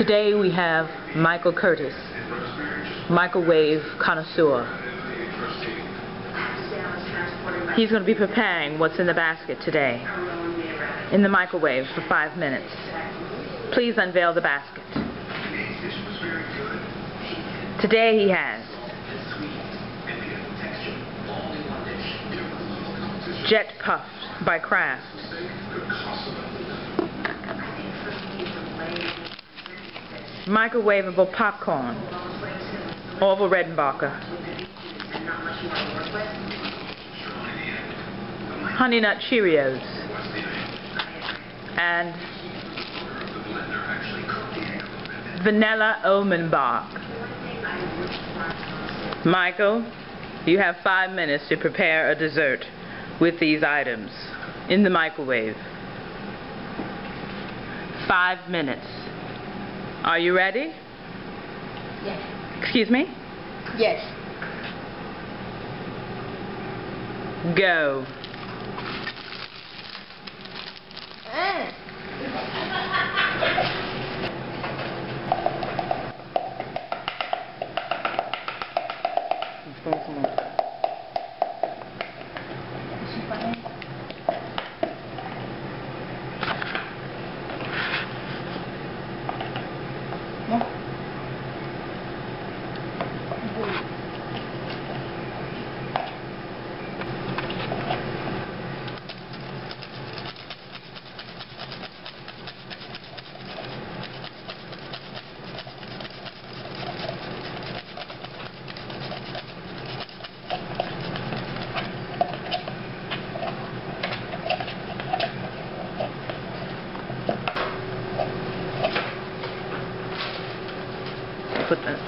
Today we have Michael Curtis, microwave connoisseur. He's going to be preparing what's in the basket today in the microwave for 5 minutes. Please unveil the basket. Today he has Jet Puffed by Kraft, microwavable popcorn, Orville Redenbacher, Honey Nut Cheerios, and Vanilla Almond Bar. Michael, you have 5 minutes to prepare a dessert with these items in the microwave. 5 minutes. Are you ready? Yes. Excuse me? Yes. Go. Put that.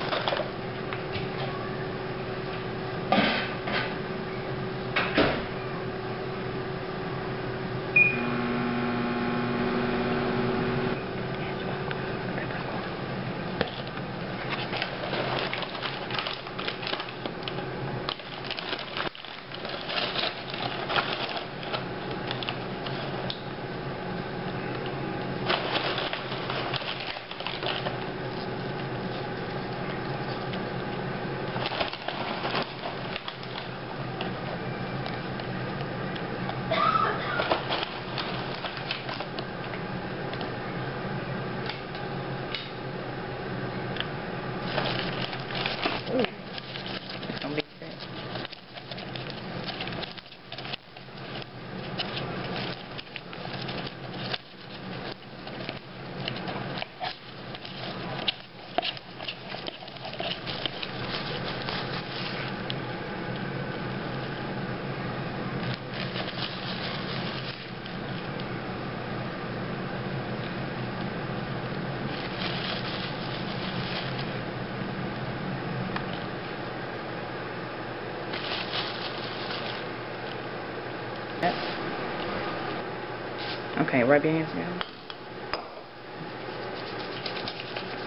Okay, rub your hands together.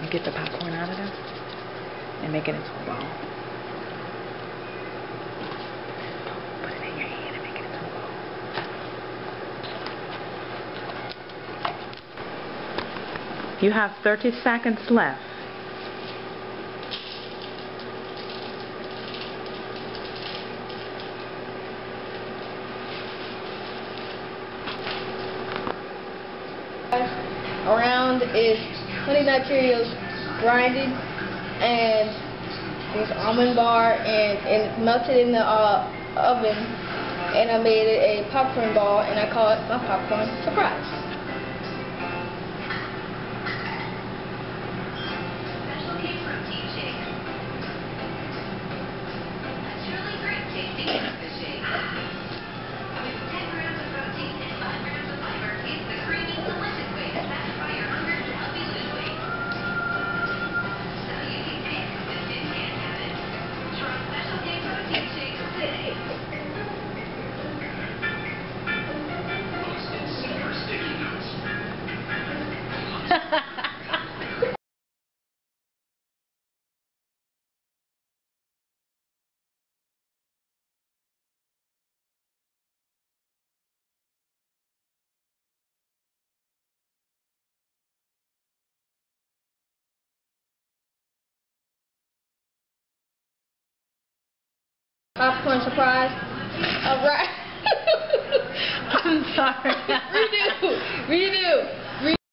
You get the popcorn out of there and make it into a ball. Put it in your hand and make it into a ball. You have 30 seconds left. Around is Honey Nut Cheerios grinded, and there's almond bar, and melted in the oven, and I made it a popcorn ball, and I call it my popcorn surprise. Special case protein shake. A truly great tasting breakfast shake. With 10 grams of protein and 5 grams of fiber, it's the creamy, delicious way to satisfy your hunger to help you lose weight. So you can taste what this can't have it. Try Special K protein shakes today. Super sticky Popcorn surprise. Alright. I'm sorry. Redo.